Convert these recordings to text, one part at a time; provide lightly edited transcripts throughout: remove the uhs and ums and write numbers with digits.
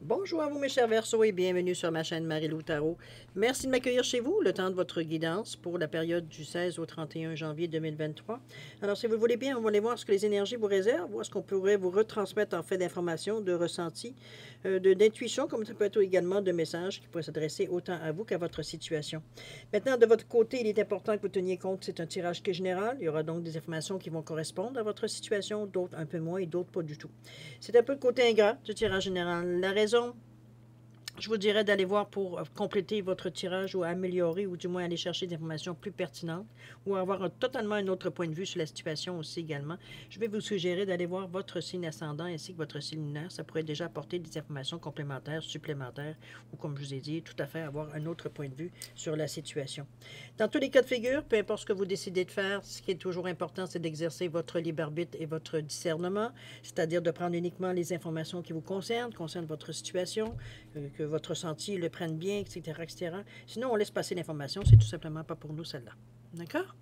Bonjour à vous mes chers Verseaux et bienvenue sur ma chaîne Marie-Lou Tarot. Merci de m'accueillir chez vous le temps de votre guidance pour la période du 16 au 31 janvier 2023. Alors si vous le voulez bien, on va aller voir ce que les énergies vous réservent, voir ce qu'on pourrait vous retransmettre en fait d'informations, de ressentis, d'intuition, comme ça peut être également de messages qui pourraient s'adresser autant à vous qu'à votre situation. Maintenant, de votre côté, il est important que vous teniez compte que c'est un tirage qui est général. Il y aura donc des informations qui vont correspondre à votre situation, d'autres un peu moins et d'autres pas du tout. C'est un peu le côté ingrat du tirage général. La raison, je vous dirais d'aller voir pour compléter votre tirage ou améliorer ou du moins aller chercher des informations plus pertinentes ou avoir totalement un autre point de vue sur la situation aussi également. Je vais vous suggérer d'aller voir votre signe ascendant ainsi que votre signe lunaire. Ça pourrait déjà apporter des informations complémentaires, supplémentaires ou comme je vous ai dit, tout à fait avoir un autre point de vue sur la situation. Dans tous les cas de figure, peu importe ce que vous décidez de faire, ce qui est toujours important, c'est d'exercer votre libre arbitre et votre discernement, c'est-à-dire de prendre uniquement les informations qui vous concernent votre situation, que votre ressenti le prenne bien, etc., etc. Sinon, on laisse passer l'information. C'est tout simplement pas pour nous, celle-là. D'accord?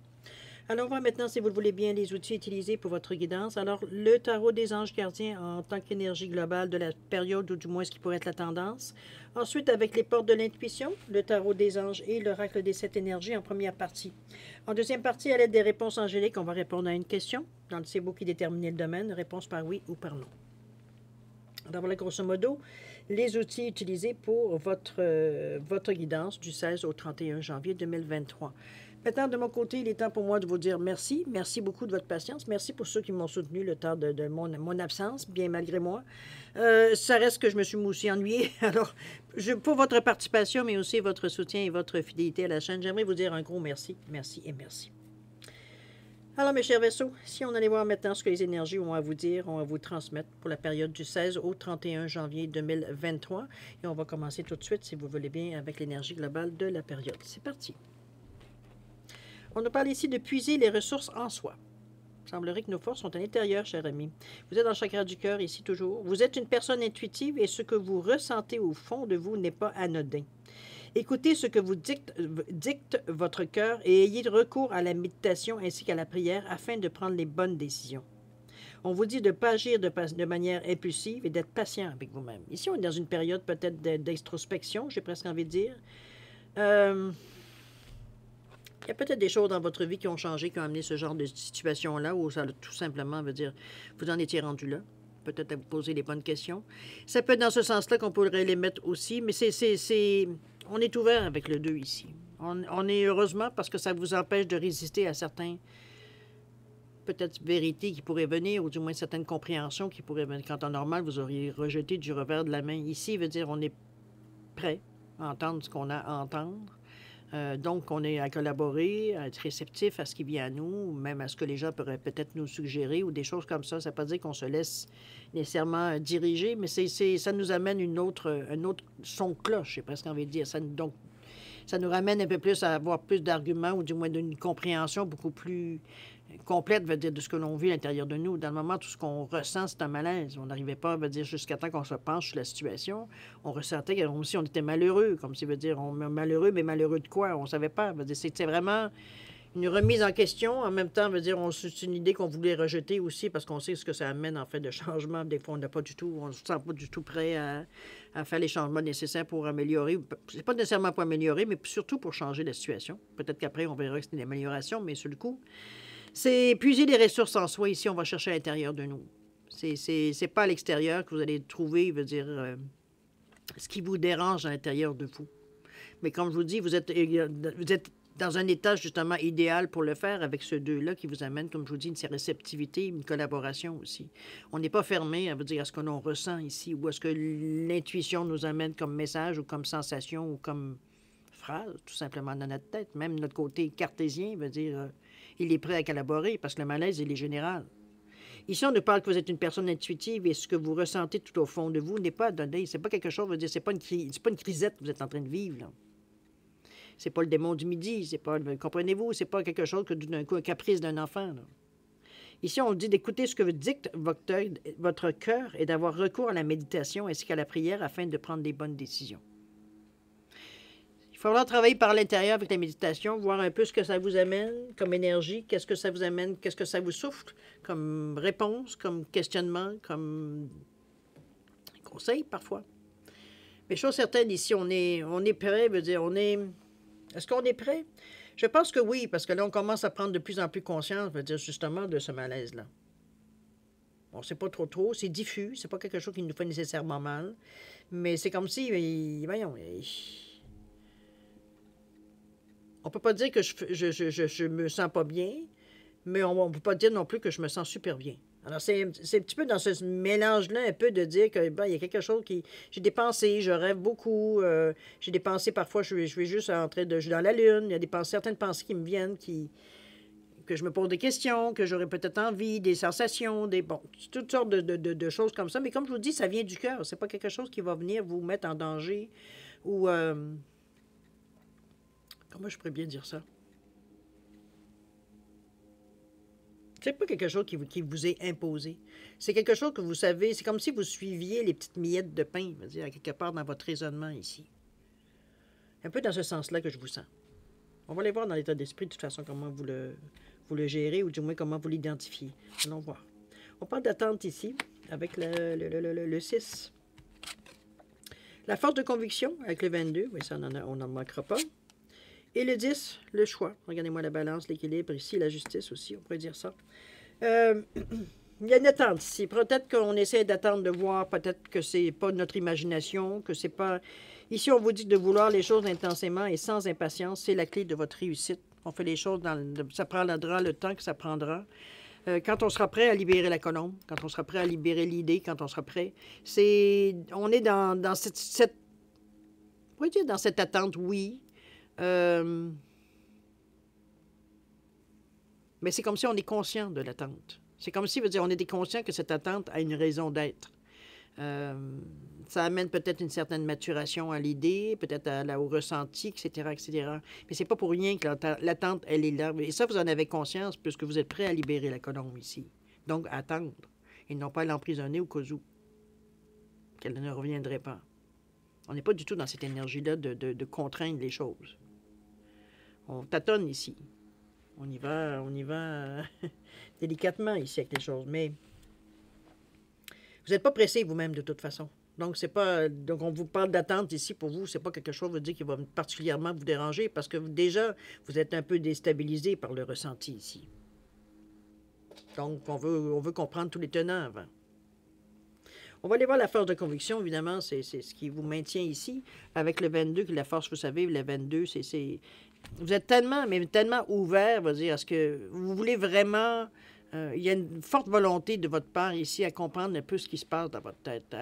Alors, on va maintenant, si vous le voulez bien, les outils utilisés pour votre guidance. Alors, le tarot des anges gardiens en tant qu'énergie globale de la période, ou du moins ce qui pourrait être la tendance. Ensuite, avec les portes de l'intuition, le tarot des anges et l'oracle des 7 énergies en première partie. En deuxième partie, à l'aide des réponses angéliques, on va répondre à une question. Dans le c'est vous qui déterminez le domaine, réponse par oui ou par non. Alors voilà, grosso modo, les outils utilisés pour votre guidance du 16 au 31 janvier 2023. Maintenant, de mon côté, il est temps pour moi de vous dire merci. Merci beaucoup de votre patience. Merci pour ceux qui m'ont soutenu le temps de mon absence, bien malgré moi. Ça reste que je me suis aussi ennuyée. Alors, pour votre participation, mais aussi votre soutien et votre fidélité à la chaîne, j'aimerais vous dire un gros merci. Merci et merci. Alors, mes chers vaisseaux, si on allait voir maintenant ce que les énergies ont à vous dire, ont à vous transmettre pour la période du 16 au 31 janvier 2023. Et on va commencer tout de suite, si vous voulez bien, avec l'énergie globale de la période. C'est parti. On nous parle ici de puiser les ressources en soi. Il semblerait que nos forces sont à l'intérieur, cher ami. Vous êtes dans le chakra du cœur, ici toujours. Vous êtes une personne intuitive et ce que vous ressentez au fond de vous n'est pas anodin. Écoutez ce que vous dicte votre cœur et ayez recours à la méditation ainsi qu'à la prière afin de prendre les bonnes décisions. On vous dit de ne pas agir de manière impulsive et d'être patient avec vous-même. Ici, on est dans une période peut-être d'introspection, j'ai presque envie de dire. Il y a peut-être des choses dans votre vie qui ont changé, qui ont amené ce genre de situation-là, où ça tout simplement veut dire vous en étiez rendu là. Peut-être à vous poser les bonnes questions. Ça peut être dans ce sens-là qu'on pourrait les mettre aussi, mais on est ouvert avec le 2 ici. On est heureusement parce que ça vous empêche de résister à certains, peut-être, vérités qui pourraient venir, ou du moins certaines compréhensions qui pourraient venir. Quand en normal, vous auriez rejeté du revers de la main. Ici, veut dire on est prêt à entendre ce qu'on a à entendre. Donc, on est à collaborer, à être réceptif à ce qui vient à nous, même à ce que les gens pourraient peut-être nous suggérer ou des choses comme ça. Ça ne veut pas dire qu'on se laisse nécessairement diriger, mais ça nous amène un autre son de cloche, j'ai presque envie de dire. Donc, ça nous ramène un peu plus à avoir plus d'arguments ou du moins d'une compréhension beaucoup plus complète, veut dire, de ce que l'on vit à l'intérieur de nous. Dans le moment, tout ce qu'on ressent, c'est un malaise. On n'arrivait pas, veut dire, jusqu'à temps qu'on se penche sur la situation. On ressentait comme si on était malheureux, comme si, veut dire, malheureux, mais malheureux de quoi? On ne savait pas. Veut dire, c'était vraiment une remise en question. En même temps, veut dire, c'est une idée qu'on voulait rejeter aussi parce qu'on sait ce que ça amène, en fait, de changement. Des fois, on n'a pas du tout, on ne se sent pas du tout prêt à faire les changements nécessaires pour améliorer. C'est pas nécessairement pour améliorer, mais surtout pour changer la situation. Peut-être qu'après, on verra que c'est une amélioration, mais sur le coup, c'est puiser les ressources en soi. Ici, on va chercher à l'intérieur de nous. C'est pas à l'extérieur que vous allez trouver, veut dire, ce qui vous dérange à l'intérieur de vous. Mais comme je vous dis, vous êtes dans un état justement idéal pour le faire avec ce 2-là qui vous amène, comme je vous dis, une réceptivité, une collaboration aussi. On n'est pas fermé, à veut dire, à ce que l'on ressent ici ou à ce que l'intuition nous amène comme message ou comme sensation ou comme phrase, tout simplement dans notre tête. Même notre côté cartésien veut dire, il est prêt à collaborer parce que le malaise, il est général. Ici, on nous parle que vous êtes une personne intuitive et ce que vous ressentez tout au fond de vous n'est pas donné. C'est pas quelque chose, veut dire, c'est pas une crisette que vous êtes en train de vivre, là. C'est pas le démon du midi, c'est pas, comprenez-vous, c'est pas quelque chose que d'un coup, un caprice d'un enfant, là. Ici, on dit d'écouter ce que vous dicte votre cœur et d'avoir recours à la méditation ainsi qu'à la prière afin de prendre des bonnes décisions. Il faudra travailler par l'intérieur avec la méditation, voir un peu ce que ça vous amène comme énergie, qu'est-ce que ça vous amène, qu'est-ce que ça vous souffle comme réponse, comme questionnement, comme conseil parfois. Mais chose certaine, ici, on est prêt, veut dire, on est... Est-ce qu'on est prêt? Je pense que oui, parce que là, on commence à prendre de plus en plus conscience, veut dire, justement, de ce malaise-là. On ne sait pas trop trop, c'est diffus, c'est pas quelque chose qui nous fait nécessairement mal, mais c'est comme si, voyons, on peut pas dire que je me sens pas bien, mais on ne peut pas dire non plus que je me sens super bien. Alors, c'est un petit peu dans ce mélange-là, un peu de dire que, ben, il y a quelque chose qui... J'ai des pensées, je rêve beaucoup, j'ai des pensées, parfois, je vais juste entrer de... Je suis dans la lune, il y a des pensées, certaines pensées qui me viennent, que je me pose des questions, que j'aurais peut-être envie, des sensations, des... Bon, toutes sortes de choses comme ça. Mais comme je vous dis, ça vient du cœur. C'est pas quelque chose qui va venir vous mettre en danger ou... comment je pourrais bien dire ça? C'est pas quelque chose qui vous est imposé. C'est quelque chose que vous savez, c'est comme si vous suiviez les petites miettes de pain, je veux dire, à quelque part dans votre raisonnement ici. Un peu dans ce sens-là que je vous sens. On va aller voir dans l'état d'esprit, de toute façon, comment vous le gérez, ou du moins comment vous l'identifiez. Allons voir. On parle d'attente ici, avec le 6. La force de conviction, avec le 22, oui, ça, on n'en manquera pas. Et le 10, le choix. Regardez-moi la balance, l'équilibre, ici, la justice aussi, on pourrait dire ça. Il y a une attente ici. Peut-être qu'on essaie d'attendre de voir, peut-être que c'est pas notre imagination, que c'est pas... Ici, on vous dit de vouloir les choses intensément et sans impatience. C'est la clé de votre réussite. On fait les choses ça prendra le temps que ça prendra. Quand on sera prêt à libérer la colombe, quand on sera prêt à libérer l'idée, quand on sera prêt, on est dans cette on va dire dans cette attente, oui. Mais c'est comme si on est conscient de l'attente. C'est comme si, veut dire, on était conscient que cette attente a une raison d'être. Ça amène peut-être une certaine maturation à l'idée, peut-être au ressenti, etc., etc. Mais c'est pas pour rien que l'attente, elle est là. Et ça, vous en avez conscience, puisque vous êtes prêt à libérer la colombe ici. Donc, attendre. Et non pas l'emprisonner au cas où qu'elle ne reviendrait pas. On n'est pas du tout dans cette énergie-là de contraindre les choses. On tâtonne ici. On y va délicatement ici avec les choses. Mais vous n'êtes pas pressé vous-même de toute façon. Donc, c'est pas. Donc, on vous parle d'attente ici pour vous. C'est pas quelque chose, veut dire, qui va particulièrement vous déranger parce que déjà, vous êtes un peu déstabilisé par le ressenti ici. Donc, on veut comprendre tous les tenants avant. On va aller voir la force de conviction, évidemment, c'est ce qui vous maintient ici. Avec le 22, que la force, vous savez, le 22, vous êtes tellement, mais tellement ouvert, va dire, à ce que vous voulez vraiment... il y a une forte volonté de votre part ici à comprendre un peu ce qui se passe dans votre tête,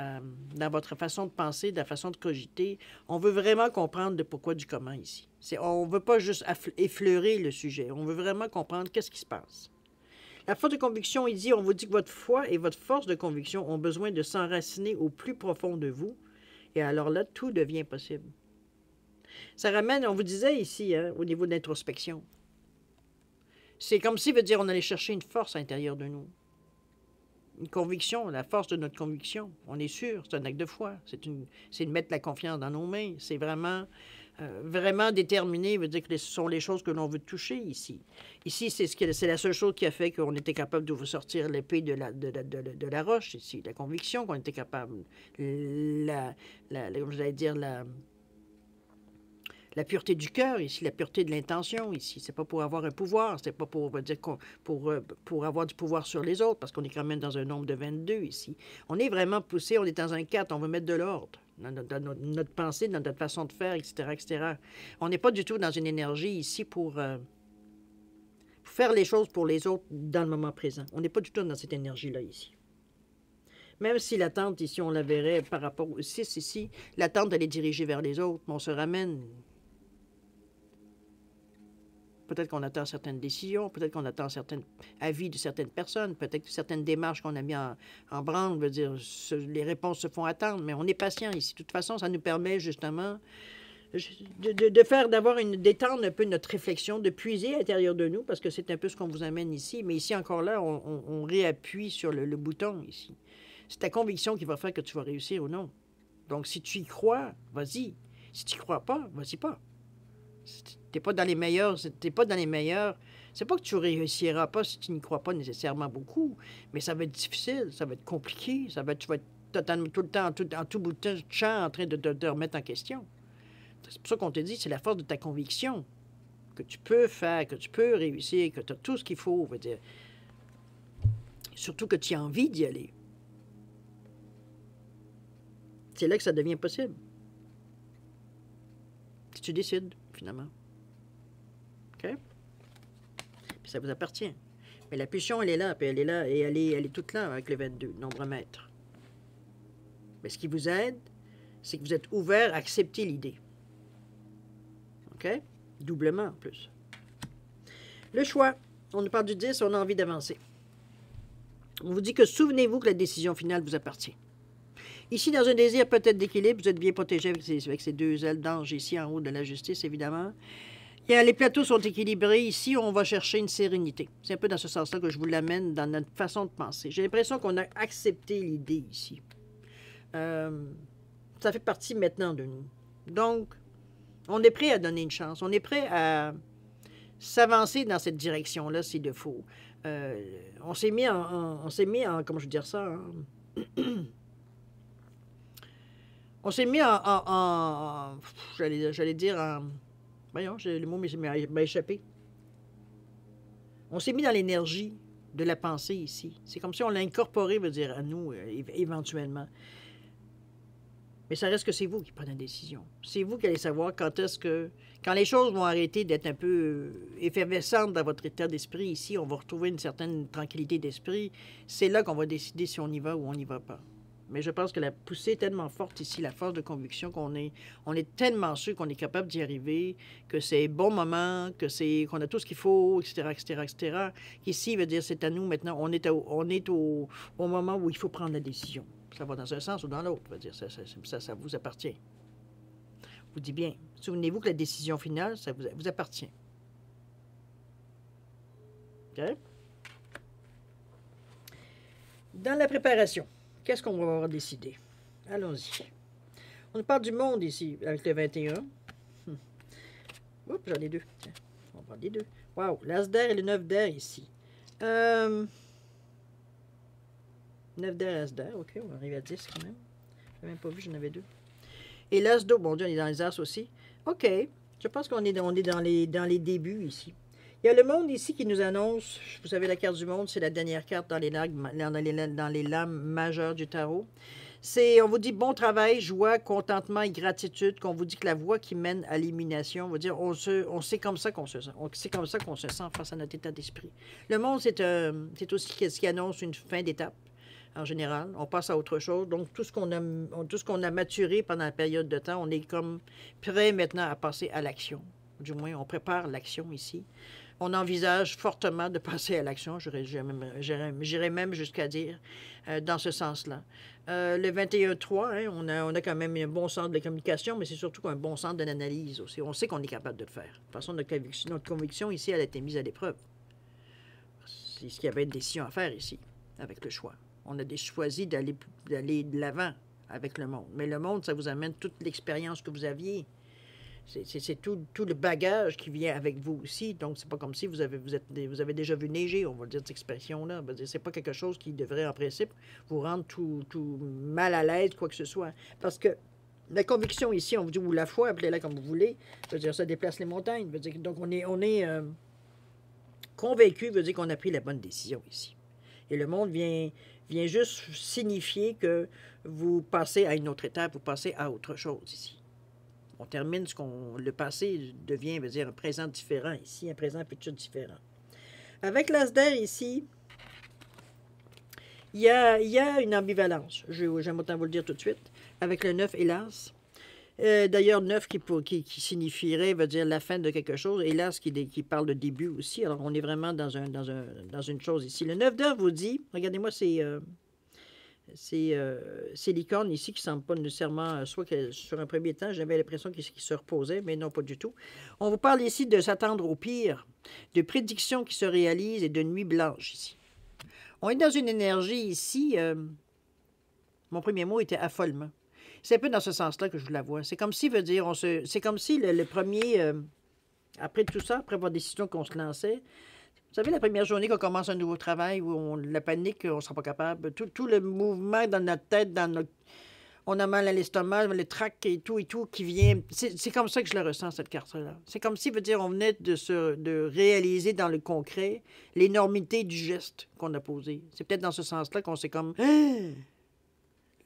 dans votre façon de penser, de la façon de cogiter. On veut vraiment comprendre le pourquoi du comment ici. On ne veut pas juste effleurer le sujet. On veut vraiment comprendre qu'est-ce qui se passe. La force de conviction, il dit, on vous dit que votre foi et votre force de conviction ont besoin de s'enraciner au plus profond de vous. Et alors là, tout devient possible. Ça ramène, on vous disait ici, hein, au niveau de l'introspection. C'est comme si, veut dire, on allait chercher une force à l'intérieur de nous. Une conviction, la force de notre conviction. On est sûr, c'est un acte de foi. C'est de mettre la confiance dans nos mains. C'est vraiment déterminé, veut dire que ce sont les choses que l'on veut toucher ici. Ici, c'est la seule chose qui a fait qu'on était capable de vous sortir l'épée de la roche ici. La conviction qu'on était capable. Comme j'allais dire, la pureté du cœur ici, la pureté de l'intention ici. C'est pas pour avoir un pouvoir, c'est pas pour dire pour avoir du pouvoir sur les autres, parce qu'on est quand même dans un nombre de 22 ici. On est vraiment poussé, on est dans un 4, on veut mettre de l'ordre dans notre pensée, dans notre façon de faire, etc., etc. On n'est pas du tout dans une énergie ici pour faire les choses pour les autres dans le moment présent. On n'est pas du tout dans cette énergie-là ici. Même si l'attente ici, on la verrait par rapport au 6 ici, l'attente, elle est dirigée vers les autres, mais on se ramène. Peut-être qu'on attend certaines décisions, peut-être qu'on attend certains avis de certaines personnes, peut-être que certaines démarches qu'on a mis en branle, veut dire, les réponses se font attendre, mais on est patient ici. De toute façon, ça nous permet justement d'étendre un peu notre réflexion, de puiser à l'intérieur de nous, parce que c'est un peu ce qu'on vous amène ici. Mais ici, encore là, on réappuie sur le bouton ici. C'est ta conviction qui va faire que tu vas réussir ou non. Donc, si tu y crois, vas-y. Si tu n'y crois pas, vas-y pas. T'es pas dans les meilleurs. C'est pas que tu réussiras pas si tu n'y crois pas nécessairement beaucoup, mais ça va être difficile, ça va être compliqué, tu vas être tout le temps, en tout bout de champ, en train de te remettre en question. C'est pour ça qu'on te dit, c'est la force de ta conviction que tu peux faire, que tu peux réussir, que tu as tout ce qu'il faut, veut dire. Surtout que tu as envie d'y aller. C'est là que ça devient possible. Si tu décides, finalement. OK? Puis ça vous appartient. Mais la pulsion, elle est là, puis elle est là, et elle est toute là avec le 22, nombre maître. Mais ce qui vous aide, c'est que vous êtes ouvert à accepter l'idée. OK? Doublement, en plus. Le choix. On nous parle du 10, on a envie d'avancer. On vous dit que souvenez-vous que la décision finale vous appartient. Ici, dans un désir peut-être d'équilibre, vous êtes bien protégé avec ces deux ailes d'ange ici en haut de la justice, évidemment. Les plateaux sont équilibrés. Ici, on va chercher une sérénité. C'est un peu dans ce sens-là que je vous l'amène dans notre façon de penser. J'ai l'impression qu'on a accepté l'idée ici. Ça fait partie maintenant de nous. Donc, on est prêt à donner une chance. On est prêt à s'avancer dans cette direction-là s'il le faut. On s'est mis en, comment je veux dire ça, on s'est mis j'allais dire en, voyons, le mot m'a échappé. On s'est mis dans l'énergie de la pensée ici. C'est comme si on l'a incorporé, veut dire, à nous, éventuellement. Mais ça reste que c'est vous qui prenez la décision. C'est vous qui allez savoir quand les choses vont arrêter d'être un peu effervescentes dans votre état d'esprit ici, on va retrouver une certaine tranquillité d'esprit. C'est là qu'on va décider si on y va ou on n'y va pas. Mais je pense que la poussée est tellement forte ici, la force de conviction on est tellement sûr qu'on est capable d'y arriver, que c'est bon moment, qu'on a tout ce qu'il faut, etc., etc., etc. Qu'ici, veut dire, c'est à nous maintenant, on est au moment où il faut prendre la décision. Ça va dans un sens ou dans l'autre, veut dire, ça vous appartient. Je vous dis bien, souvenez-vous que la décision finale, ça vous appartient. OK? Dans la préparation, qu'est-ce qu'on va avoir décidé? Allons-y. On parle du monde ici, avec le 21. Oups, j'en ai deux. Tiens, on va prendre les deux. Wow, l'as d'air et le 9 d'air ici. 9 d'air, as d'air. OK, on va arriver à 10 quand même. Je n'ai même pas vu, j'en avais deux. Et l'as d'eau, bon Dieu, on est dans les as aussi. OK, je pense qu'on est dans les débuts ici. Il y a le monde ici qui nous annonce, vous savez, la carte du monde, c'est la dernière carte dans les lames majeures du tarot. On vous dit bon travail, joie, contentement et gratitude, qu'on vous dit que la voie qui mène à l'élimination, on va dire, c'est comme ça qu'on se sent. C'est comme ça qu'on se sent face à notre état d'esprit. Le monde, c'est aussi ce qui annonce une fin d'étape. En général, on passe à autre chose. Donc, tout ce qu'on a maturé pendant la période de temps, on est comme prêt maintenant à passer à l'action. Du moins, on prépare l'action ici. On envisage fortement de passer à l'action, j'irais même jusqu'à dire, dans ce sens-là. Le 21-3, hein, on a quand même un bon centre de communication, mais c'est surtout un bon centre de l'analyse aussi. On sait qu'on est capable de le faire. De toute façon, notre conviction ici, elle a été mise à l'épreuve. C'est ce qu'il y avait une décision à faire ici, avec le choix. On a choisi d'aller de l'avant avec le monde. Mais le monde, ça vous amène toute l'expérience que vous aviez. C'est tout le bagage qui vient avec vous aussi. Donc, c'est pas comme si vous avez déjà vu neiger, on va dire cette expression-là. C'est pas quelque chose qui devrait, en principe, vous rendre tout mal à l'aise, quoi que ce soit. Parce que la conviction ici, on vous dit, ou la foi, appelez-la comme vous voulez, veut dire, ça déplace les montagnes. Veut dire, donc, on est convaincu, veut dire qu'on a pris la bonne décision ici. Et le monde vient juste signifier que vous passez à une autre étape, vous passez à autre chose ici. On termine le passé devient, veut dire, un présent différent ici, un présent futur différent. Avec l'as d'air ici, il y a une ambivalence. J'aime autant vous le dire tout de suite. Avec le 9 et l'as. D'ailleurs, 9 qui signifierait, veut dire la fin de quelque chose, et l'as qui parle de début aussi. Alors, on est vraiment dans une chose ici. Le 9 d'air vous dit, regardez-moi, c'est licorne ici qui ne semble pas nécessairement, soit que sur un premier temps, j'avais l'impression qu'il se reposait, mais non, pas du tout. On vous parle ici de s'attendre au pire, de prédictions qui se réalisent et de nuits blanches ici. On est dans une énergie ici, mon premier mot était affolement. C'est un peu dans ce sens-là que je la vois. C'est comme si, veut dire, c'est comme si le premier, après tout ça, après votre décision qu'on se lançait, savez, la première journée qu'on commence un nouveau travail, où la panique, on ne sera pas capable. Tout le mouvement dans notre tête, on a mal à l'estomac, le trac et tout qui vient. C'est comme ça que je le ressens, cette carte-là. C'est comme si, veut dire, on venait de réaliser dans le concret l'énormité du geste qu'on a posé. C'est peut-être dans ce sens-là qu'on s'est comme...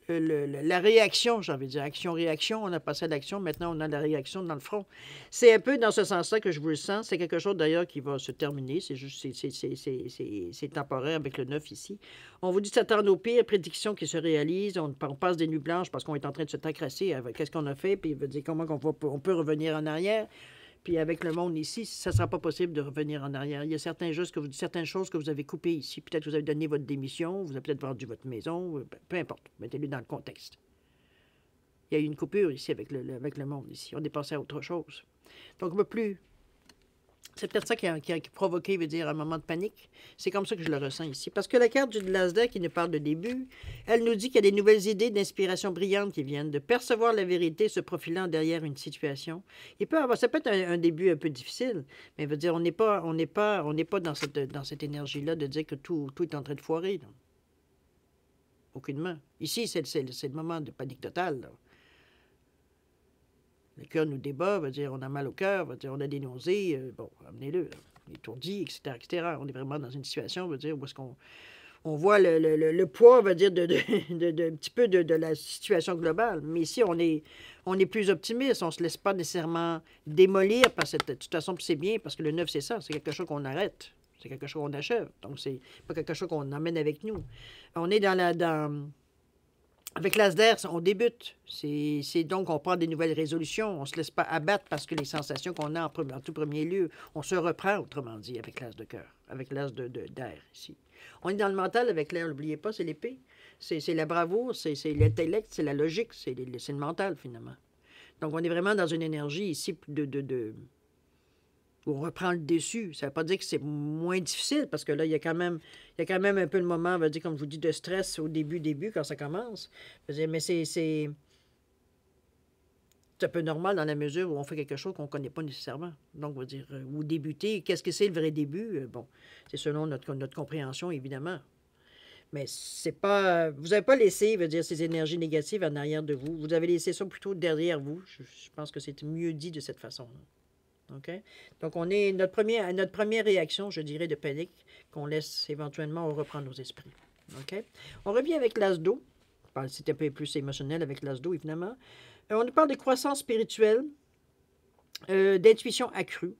la réaction, j'ai envie de dire, action-réaction, on a passé à l'action, maintenant on a la réaction dans le front. C'est un peu dans ce sens-là que je vous le sens. C'est quelque chose d'ailleurs qui va se terminer, c'est juste, c'est temporaire avec le 9 ici. On vous dit de s'attendre au pire, prédictions qui se réalisent, on passe des nuits blanches parce qu'on est en train de se tacrasser avec qu'est-ce qu'on a fait, puis il veut dire comment on peut revenir en arrière. Puis avec le monde ici, ça ne sera pas possible de revenir en arrière. Il y a certaines choses que vous avez coupées ici. Peut-être que vous avez donné votre démission, vous avez peut-être vendu votre maison, peu importe. Mettez-le dans le contexte. Il y a eu une coupure ici avec le monde ici. On est passé à autre chose. Donc, on ne peut plus... C'est peut-être ça qui a provoqué, veut dire, un moment de panique. C'est comme ça que je le ressens ici. Parce que la carte du Lasda qui nous parle de début, elle nous dit qu'il y a des nouvelles idées d'inspiration brillante qui viennent, de percevoir la vérité se profilant derrière une situation. Ça peut être un début un peu difficile, mais veut dire, on n'est pas dans cette énergie-là de dire que tout est en train de foirer. Là. Aucunement. Ici, c'est le moment de panique totale, là. Le cœur nous débat, veut dire, on a mal au cœur, veut dire, on a des nausées, bon, amenez-le, étourdi, etc., etc. On est vraiment dans une situation, veut dire, où est-ce qu'on voit le poids, veut dire, un petit peu de la situation globale. Mais ici, on est plus optimiste, on ne se laisse pas nécessairement démolir par de toute façon, c'est bien, parce que le 9, c'est ça, c'est quelque chose qu'on arrête, c'est quelque chose qu'on achève. Donc, c'est pas quelque chose qu'on emmène avec nous. On est avec l'Asder, on débute. C'est donc, on prend des nouvelles résolutions. On ne se laisse pas abattre parce que les sensations qu'on a en tout premier lieu, on se reprend, autrement dit, avec l'as de cœur, avec l'as d'air ici. On est dans le mental avec l'air, n'oubliez pas, c'est l'épée. C'est la bravoure, c'est l'intellect, c'est la logique, c'est le mental, finalement. Donc, on est vraiment dans une énergie ici où on reprend le dessus. Ça ne veut pas dire que c'est moins difficile, parce que là, il y a quand même un peu le moment, on va dire, comme je vous dis, de stress au début, quand ça commence. Mais c'est un peu normal dans la mesure où on fait quelque chose qu'on ne connaît pas nécessairement. Donc, on va dire, ou débuter, qu'est-ce que c'est le vrai début? Bon, c'est selon notre compréhension, évidemment. Mais c'est pas... Vous n'avez pas laissé, veut dire, ces énergies négatives en arrière de vous. Vous avez laissé ça plutôt derrière vous. Je pense que c'est mieux dit de cette façon-là. OK? Donc, on est notre première réaction, je dirais, de panique, qu'on laisse éventuellement, on reprend nos esprits. OK? On revient avec l'as d'eau. C'est un peu plus émotionnel avec l'as d'eau, évidemment. On nous parle de croissance spirituelle, d'intuition accrue.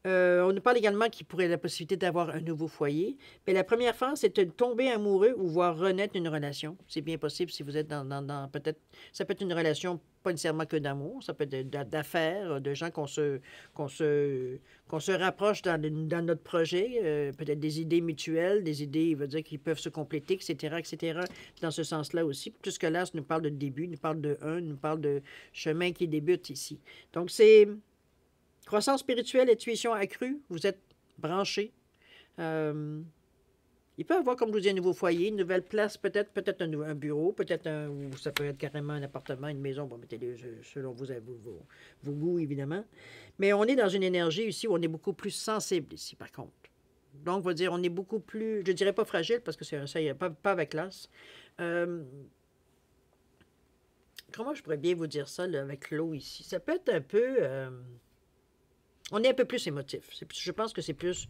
On nous parle également qu'il pourrait y avoir la possibilité d'avoir un nouveau foyer. Mais la première phase, c'est de tomber amoureux ou voir renaître une relation. C'est bien possible si vous êtes dans peut-être... Ça peut être une relation pas nécessairement que d'amour, ça peut être d'affaires, de gens qu'on se rapproche dans notre projet, peut-être des idées mutuelles, des idées, il veut dire, qui peuvent se compléter, etc., etc., dans ce sens-là aussi. Puisque là, ça nous parle de début, nous parle de nous parle de chemin qui débute ici. Donc, c'est... Croissance spirituelle, intuition accrue, vous êtes branché. Il peut y avoir, comme je vous dis, un nouveau foyer, une nouvelle place, peut-être un bureau, ou ça peut être carrément un appartement, une maison, bon, mettez-les selon vos goûts, évidemment. Mais on est dans une énergie ici où on est beaucoup plus sensible ici, par contre. Donc, on va dire, on est beaucoup plus, je dirais pas fragile, parce que ça y est, pas avec classe. Comment je pourrais bien vous dire ça, là, avec l'eau ici? Ça peut être un peu... on est un peu plus émotif. Je pense que c'est plus...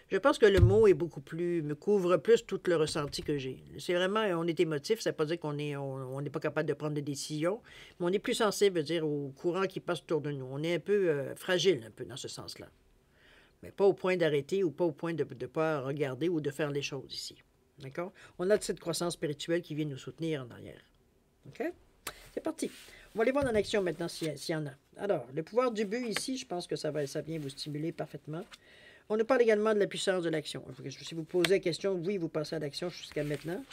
Je pense que le mot est beaucoup plus... me couvre plus tout le ressenti que j'ai. C'est vraiment... On est émotif, ça ne veut pas dire qu'on n'est pas capable de prendre des décisions, mais on est plus sensible, dire, au courant qui passe autour de nous. On est un peu fragile, un peu, dans ce sens-là. Mais pas au point d'arrêter ou pas au point de ne pas regarder ou de faire les choses ici. D'accord? On a cette croissance spirituelle qui vient nous soutenir en arrière. OK? C'est parti. On va aller voir dans l'action maintenant s'il y en a. Alors, le pouvoir du but ici, je pense que ça vient vous stimuler parfaitement. On nous parle également de la puissance de l'action. Si vous posez la question, oui, vous passez à l'action jusqu'à maintenant.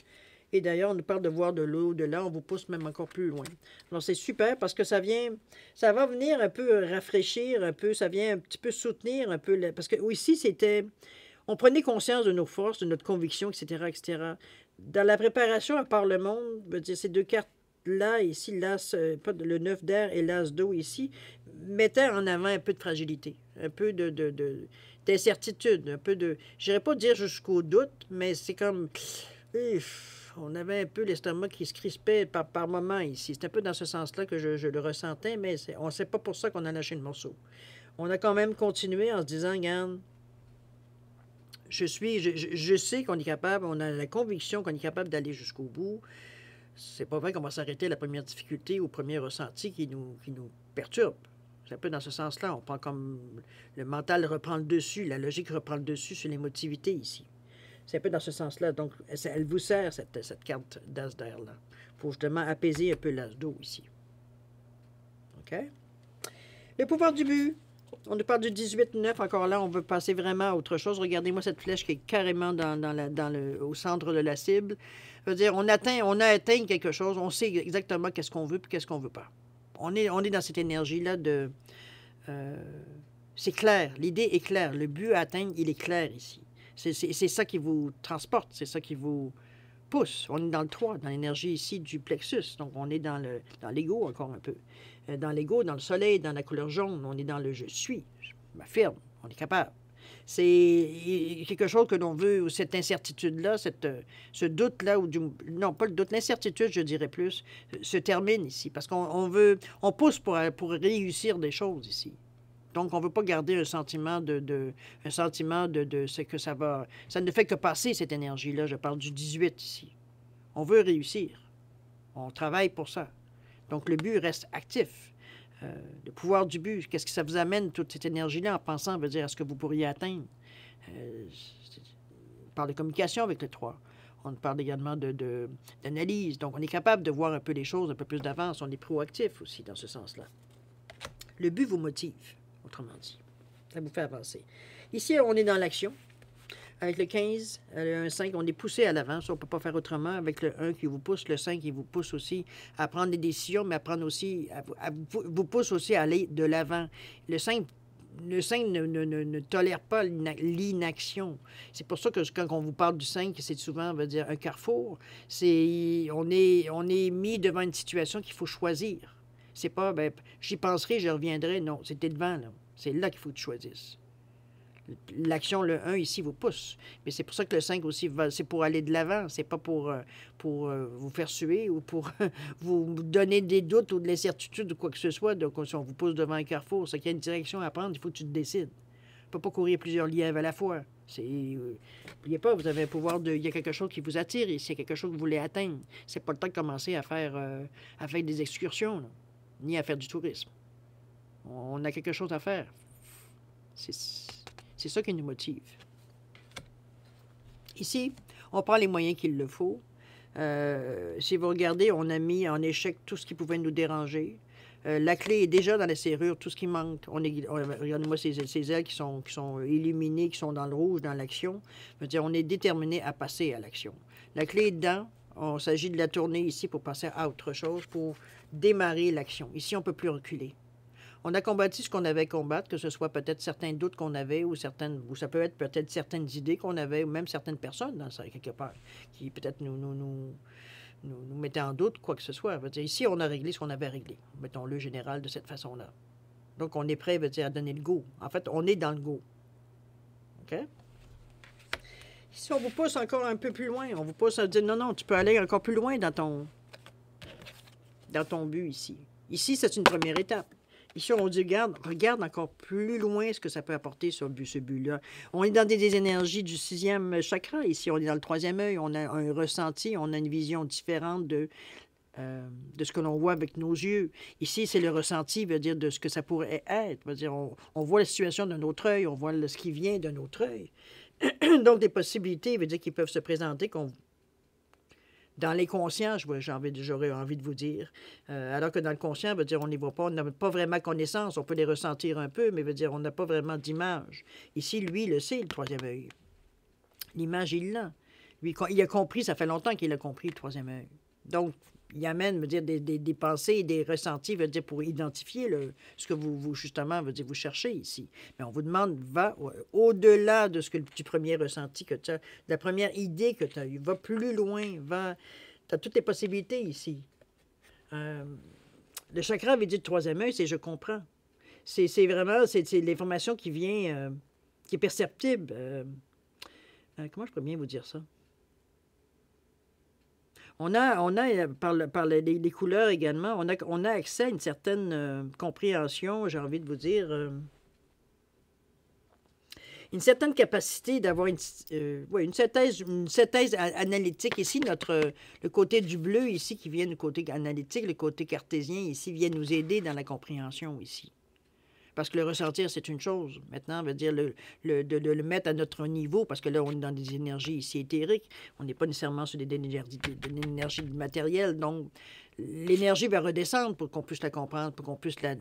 Et d'ailleurs, on nous parle de voir de l'au-delà, on vous pousse même encore plus loin. Alors, c'est super parce que ça va venir un peu rafraîchir, un peu, ça vient un petit peu soutenir un peu, parce que ici, on prenait conscience de nos forces, de notre conviction, etc., etc. Dans la préparation à part le monde, je veux dire, ces deux cartes là, ici, l'as, pas le 9 d'air et l'as d'eau ici, mettait en avant un peu de fragilité, un peu d'incertitude, un peu de... Je n'irais pas dire jusqu'au doute, mais c'est comme... On avait un peu l'estomac qui se crispait par moments ici. C'est un peu dans ce sens-là que je le ressentais, mais on ne sait pas pour ça qu'on a lâché le morceau. On a quand même continué en se disant, regarde, je sais qu'on est capable, on a la conviction qu'on est capable d'aller jusqu'au bout. C'est pas vrai qu'on va s'arrêter à la première difficulté ou au premier ressenti qui nous perturbe. C'est un peu dans ce sens-là. On prend comme le mental reprend le dessus, la logique reprend le dessus sur l'émotivité ici. C'est un peu dans ce sens-là. Donc, elle vous sert, cette carte d'as d'air-là. Il faut justement apaiser un peu l'as d'eau ici. OK? Le pouvoir du but. On nous parle du 18-9. Encore là, on veut passer vraiment à autre chose. Regardez-moi cette flèche qui est carrément au centre de la cible. Ça veut dire, on a atteint quelque chose. On sait exactement qu'est-ce qu'on veut et qu'est-ce qu'on ne veut pas. On est dans cette énergie-là de... c'est clair. L'idée est claire. Le but à atteindre, il est clair ici. C'est ça qui vous transporte. C'est ça qui vous pousse. On est dans le 3, dans l'énergie ici du plexus. Donc, on est dans l'ego encore un peu. Dans l'ego, dans le soleil, dans la couleur jaune. On est dans le « je suis », je m'affirme, on est capable. C'est quelque chose que l'on veut, cette incertitude-là, ce doute-là, non, pas le doute, l'incertitude, je dirais plus, se termine ici. Parce on pousse pour réussir des choses ici. Donc, on ne veut pas garder un sentiment de ce que ça va... Ça ne fait que passer, cette énergie-là. Je parle du 18 ici. On veut réussir. On travaille pour ça. Donc, le but reste actif. Le pouvoir du but, qu'est-ce que ça vous amène, toute cette énergie-là, en pensant, veut dire, à ce que vous pourriez atteindre? On parle de communication avec le 3. On parle également d'analyse. Donc, on est capable de voir un peu les choses un peu plus d'avance. On est proactif aussi dans ce sens-là. Le but vous motive, autrement dit. Ça vous fait avancer. Ici, on est dans l'action. Avec le 15, le 1-5, on est poussé à l'avant. On ne peut pas faire autrement. Avec le 1 qui vous pousse, le 5 qui vous pousse aussi à prendre des décisions, mais à prendre aussi, vous pousse aussi à aller de l'avant. Le 5 ne tolère pas l'inaction. C'est pour ça que quand on vous parle du 5, c'est souvent, on va dire, un carrefour. On est mis devant une situation qu'il faut choisir. C'est pas, j'y penserai, je reviendrai. Non, c'était devant, là. C'est là qu'il faut que tu choisisses. L'action, le 1 ici, vous pousse. Mais c'est pour ça que le 5 aussi, c'est pour aller de l'avant. C'est pas pour vous faire suer ou pour vous donner des doutes ou de l'incertitude ou quoi que ce soit. Donc, si on vous pousse devant un carrefour, c'est qu'il y a une direction à prendre, il faut que tu te décides. On ne peut pas courir plusieurs lièvres à la fois. N'oubliez pas, vous avez un pouvoir il y a quelque chose qui vous attire et c'est quelque chose que vous voulez atteindre. C'est pas le temps de commencer à faire des excursions, là, ni à faire du tourisme. On a quelque chose à faire. C'est ça qui nous motive. Ici, on prend les moyens qu'il le faut. Si vous regardez, on a mis en échec tout ce qui pouvait nous déranger. La clé est déjà dans la serrure, tout ce qui manque. Regardez-moi ces ailes qui sont illuminées, qui sont dans le rouge, dans l'action. On est déterminé à passer à l'action. La clé est dedans. Il s'agit de la tourner ici pour passer à autre chose, pour démarrer l'action. Ici, on ne peut plus reculer. On a combattu ce qu'on avait à combattre, que ce soit peut-être certains doutes qu'on avait ou ça peut être peut-être certaines idées qu'on avait ou même certaines personnes dans ça, quelque part, qui peut-être nous mettaient en doute, quoi que ce soit. Ici, on a réglé ce qu'on avait réglé. Mettons-le général de cette façon-là. Donc, on est prêt, à donner le go. En fait, on est dans le go. OK? Ici, on vous pousse encore un peu plus loin. On vous pousse à dire, non, tu peux aller encore plus loin dans ton but ici. Ici, c'est une première étape. Ici, on dit, regarde encore plus loin ce que ça peut apporter ce but-là. On est dans des énergies du 6e chakra. Ici, on est dans le 3e œil. On a un ressenti, on a une vision différente de ce que l'on voit avec nos yeux. Ici, c'est le ressenti, veut dire de ce que ça pourrait être. Veut dire, on voit la situation d'un autre œil, on voit ce qui vient d'un autre œil. Donc, des possibilités, veut dire qui peuvent se présenter dans l'inconscient, j'aurais envie de vous dire. Alors que dans le conscient, veut dire on n'y voit pas, on n'a pas vraiment connaissance, on peut les ressentir un peu, mais veut dire on n'a pas vraiment d'image. Ici, lui, il le sait, le 3e œil. L'image, il l'a. Lui, il a compris, ça fait longtemps qu'il a compris, le 3e œil. Donc, il amène, veut dire, des pensées et des ressentis, veut dire, pour identifier ce que vous justement, veut dire, vous cherchez ici. Mais on vous demande, va au-delà de du premier ressenti que tu as, de la première idée que tu as eue. Va plus loin, tu as toutes les possibilités ici. Le chakra veut dire troisième œil, c'est je comprends. C'est vraiment, c'est l'information qui vient, qui est perceptible. Comment je peux bien vous dire ça? On a par les couleurs également, on a accès à une certaine compréhension, j'ai envie de vous dire, une certaine capacité d'avoir ouais, une synthèse analytique. Ici, le côté du bleu, ici, qui vient du côté analytique, le côté cartésien, ici, vient nous aider dans la compréhension, ici. Parce que le ressentir, c'est une chose. Maintenant, on veut dire de le mettre à notre niveau, parce que là, on est dans des énergies ici éthériques. On n'est pas nécessairement sur de l'énergie matérielle. Donc, l'énergie va redescendre pour qu'on puisse la comprendre, pour qu'on puisse pas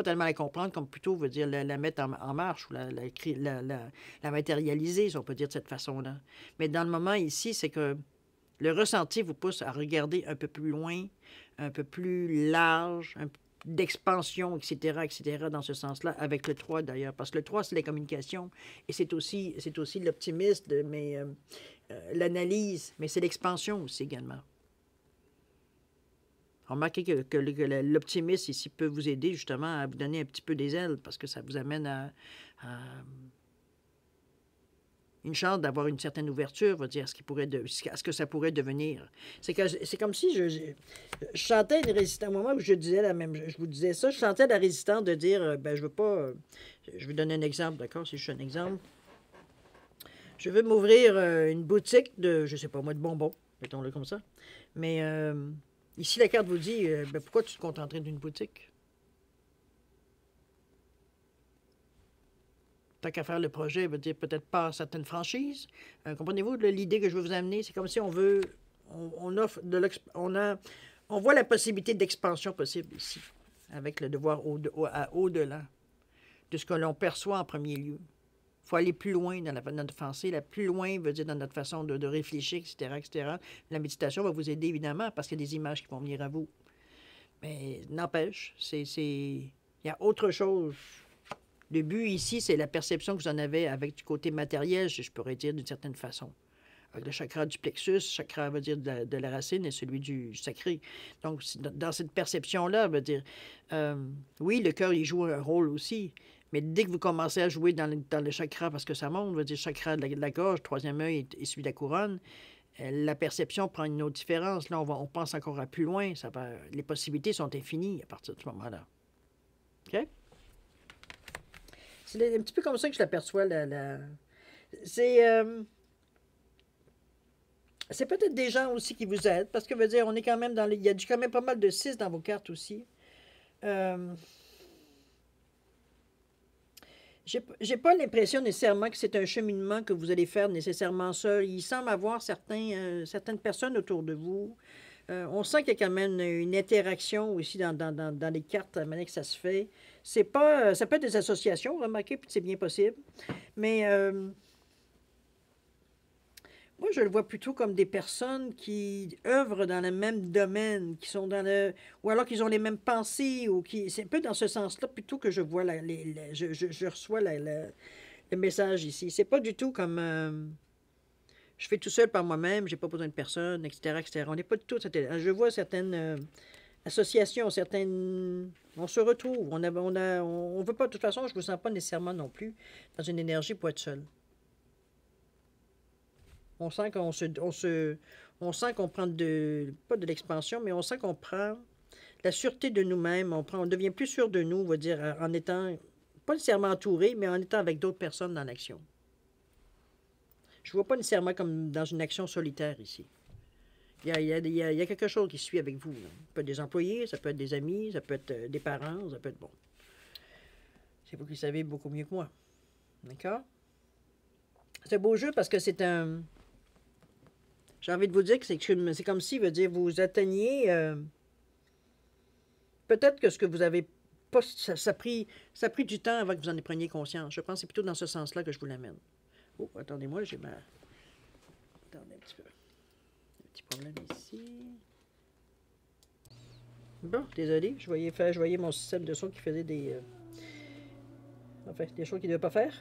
tellement la comprendre, comme plutôt veut dire la mettre en marche ou la matérialiser, si on peut dire de cette façon-là. Mais dans le moment ici, c'est que le ressenti vous pousse à regarder un peu plus loin, un peu plus large, d'expansion, etc., dans ce sens-là, avec le 3 d'ailleurs. Parce que le 3, c'est la communication et c'est aussi l'optimisme, mais l'analyse, mais c'est l'expansion aussi également. Remarquez que l'optimisme ici peut vous aider justement à vous donner un petit peu des ailes parce que ça vous amène à une chance d'avoir une certaine ouverture, va dire, à ce que ça pourrait devenir. C'est comme si je chantais une résistance. Au moment où je vous disais ça, je chantais la résistance de dire, ben je veux pas, je vais donner un exemple, d'accord, si je suis un exemple. Je veux m'ouvrir une boutique de, je sais pas moi, de bonbons, mettons-le comme ça. Mais ici, la carte vous dit, ben, pourquoi tu te contenterais d'une boutique? Tant qu'à faire le projet, veut dire peut-être pas certaines franchises. Comprenez-vous l'idée que je veux vous amener? C'est comme si on veut, on offre on voit la possibilité d'expansion possible ici, avec le devoir au-delà de ce que l'on perçoit en premier lieu. Il faut aller plus loin dans notre pensée. Plus loin veut dire dans notre façon de réfléchir, etc. La méditation va vous aider évidemment parce qu'il y a des images qui vont venir à vous. Mais n'empêche, il y a autre chose. Le but ici, c'est la perception que vous en avez avec du côté matériel, je pourrais dire d'une certaine façon. Avec le chakra du plexus, chakra veut dire de la racine et celui du sacré. Donc, dans cette perception-là, veut dire, oui, le cœur, il joue un rôle aussi. Mais dès que vous commencez à jouer dans le chakra, parce que ça monte, veut dire chakra de la gorge, troisième œil et celui de la couronne, la perception prend une autre différence. Là, on pense encore à plus loin. Les possibilités sont infinies à partir de ce moment-là. OK? C'est un petit peu comme ça que je l'aperçois. C'est peut-être des gens aussi qui vous aident, parce que veut dire, on est quand même il y a quand même pas mal de 6 dans vos cartes aussi. J'ai pas l'impression nécessairement que c'est un cheminement que vous allez faire nécessairement seul. Il semble avoir certaines personnes autour de vous. On sent qu'il y a quand même une interaction aussi dans les cartes, à la manière que ça se fait. C'est pas, ça peut être des associations, remarquez, puis c'est bien possible. Mais moi, je le vois plutôt comme des personnes qui œuvrent dans le même domaine, qui sont ou alors qu'ils ont les mêmes pensées, c'est un peu dans ce sens-là plutôt que je vois je reçois le message ici. C'est pas du tout comme je fais tout seul par moi-même, j'ai pas besoin de personne, etc. On n'est pas du tout. Je vois certaines associations, on se retrouve. On veut pas, de toute façon, je ne vous sens pas nécessairement non plus dans une énergie pour être seul. On sent on sent qu'on prend pas de l'expansion, mais on sent qu'on prend la sûreté de nous-mêmes. On devient plus sûr de nous, on va dire, en étant, pas nécessairement entouré, mais en étant avec d'autres personnes dans l'action. Je ne vois pas nécessairement comme dans une action solitaire ici. Il y a quelque chose qui suit avec vous. Là. Ça peut être des employés, ça peut être des amis, ça peut être des parents, ça peut être bon. C'est vous qui savez beaucoup mieux que moi. D'accord? C'est un beau jeu parce que c'est un... J'ai envie de vous dire que c'est comme si, veut dire, vous atteigniez... peut-être que ce que vous avez pas... Ça a pris du temps avant que vous en preniez conscience. Je pense que c'est plutôt dans ce sens-là que je vous l'amène. Oh, attendez-moi, j'ai ma... Attendez un petit peu. Un petit problème ici. Bon, désolé, je voyais mon système de son qui faisait des... Enfin, des choses qu'il ne devait pas faire.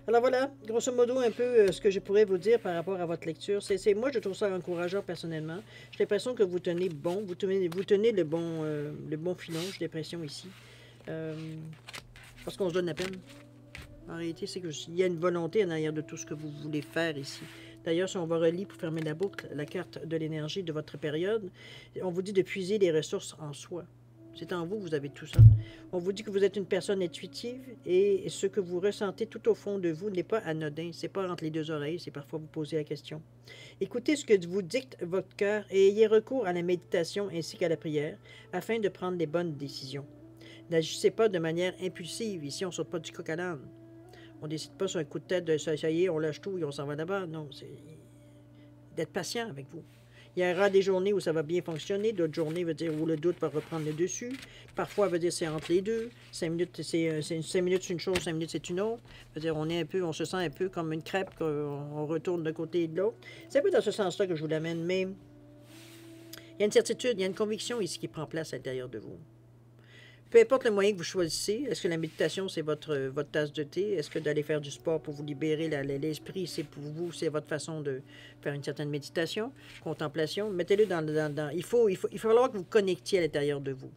Alors voilà, grosso modo, un peu ce que je pourrais vous dire par rapport à votre lecture. Moi, je trouve ça encourageant personnellement. J'ai l'impression que vous tenez bon, vous tenez le bon filon, j'ai l'impression ici. Euh, parce qu'on se donne la peine. En réalité, c'est qu'il y a une volonté en arrière de tout ce que vous voulez faire ici. D'ailleurs, si on va relire pour fermer la boucle, la carte de l'énergie de votre période, on vous dit de puiser les ressources en soi. C'est en vous, vous avez tout ça. On vous dit que vous êtes une personne intuitive et ce que vous ressentez tout au fond de vous n'est pas anodin. C'est pas entre les deux oreilles, c'est parfois vous poser la question. Écoutez ce que vous dicte votre cœur et ayez recours à la méditation ainsi qu'à la prière afin de prendre les bonnes décisions. N'agissez pas de manière impulsive. Ici, on ne saute pas du coq à l'âne. On ne décide pas sur un coup de tête de ça y est, on lâche tout et on s'en va là-bas. Non, c'est d'être patient avec vous. Il y aura des journées où ça va bien fonctionner, d'autres journées veut dire où le doute va reprendre le dessus. Parfois, veut dire c'est entre les deux. 5 minutes, c'est une chose, 5 minutes, c'est une autre. Veut dire on se sent un peu comme une crêpe, on retourne d'un côté et de l'autre. C'est un peu dans ce sens-là que je vous l'amène, mais il y a une certitude, il y a une conviction ici qui prend place à l'intérieur de vous. Peu importe le moyen que vous choisissez, est-ce que la méditation, c'est votre tasse de thé? Est-ce que d'aller faire du sport pour vous libérer l'esprit, c'est pour vous, c'est votre façon de faire une certaine méditation, contemplation? Mettez-le dans... Il va falloir que vous connectiez à l'intérieur de vous.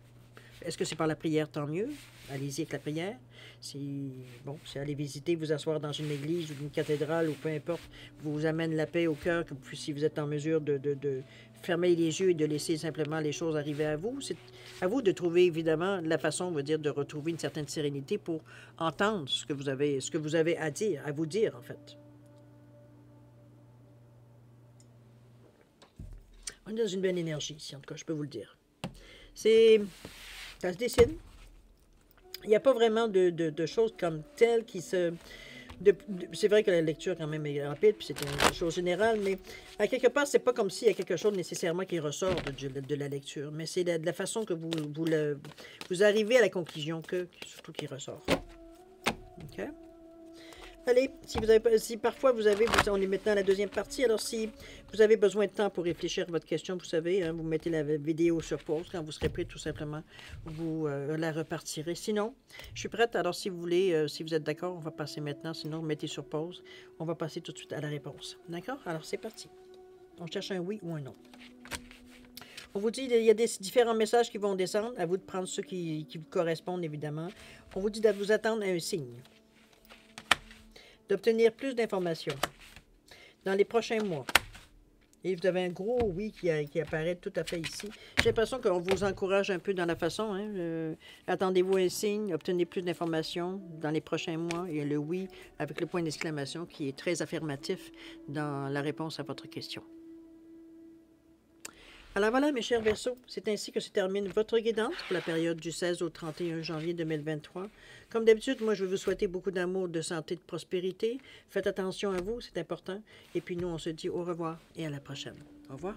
Est-ce que c'est par la prière? Tant mieux. Allez-y avec la prière. C'est aller visiter, vous asseoir dans une église ou une cathédrale ou peu importe, vous amène la paix au cœur, que si vous êtes en mesure de fermer les yeux et de laisser simplement les choses arriver à vous. C'est à vous de trouver évidemment la façon, on va dire, de retrouver une certaine sérénité pour entendre ce que vous avez à dire, à vous dire en fait. On est dans une belle énergie ici, en tout cas, je peux vous le dire. Ça se dessine. Il n'y a pas vraiment de choses comme telles qui se... C'est vrai que la lecture quand même est rapide, puis c'est une chose générale, mais à quelque part, c'est pas comme s'il y a quelque chose nécessairement qui ressort de la lecture, mais c'est de la façon que vous arrivez à la conclusion surtout qui ressort. OK? Allez, si parfois on est maintenant à la deuxième partie, alors si vous avez besoin de temps pour réfléchir à votre question, vous savez, hein, vous mettez la vidéo sur pause, quand vous serez prêt, tout simplement, vous la repartirez. Sinon, je suis prête, alors si vous voulez, si vous êtes d'accord, on va passer maintenant, sinon, mettez sur pause, on va passer tout de suite à la réponse. D'accord? Alors, c'est parti. On cherche un oui ou un non. On vous dit, il y a des différents messages qui vont descendre, à vous de prendre ceux qui vous correspondent, évidemment. On vous dit de vous attendre à un signe. D'obtenir plus d'informations dans les prochains mois. Et vous avez un gros oui qui apparaît tout à fait ici. J'ai l'impression qu'on vous encourage un peu dans la façon. Hein, attendez-vous un signe, obtenez plus d'informations dans les prochains mois. Et le oui avec le point d'exclamation qui est très affirmatif dans la réponse à votre question. Alors voilà, mes chers Verseaux, c'est ainsi que se termine votre guidance pour la période du 16 au 31 janvier 2023. Comme d'habitude, moi, je vais vous souhaiter beaucoup d'amour, de santé, de prospérité. Faites attention à vous, c'est important. Et puis nous, on se dit au revoir et à la prochaine. Au revoir.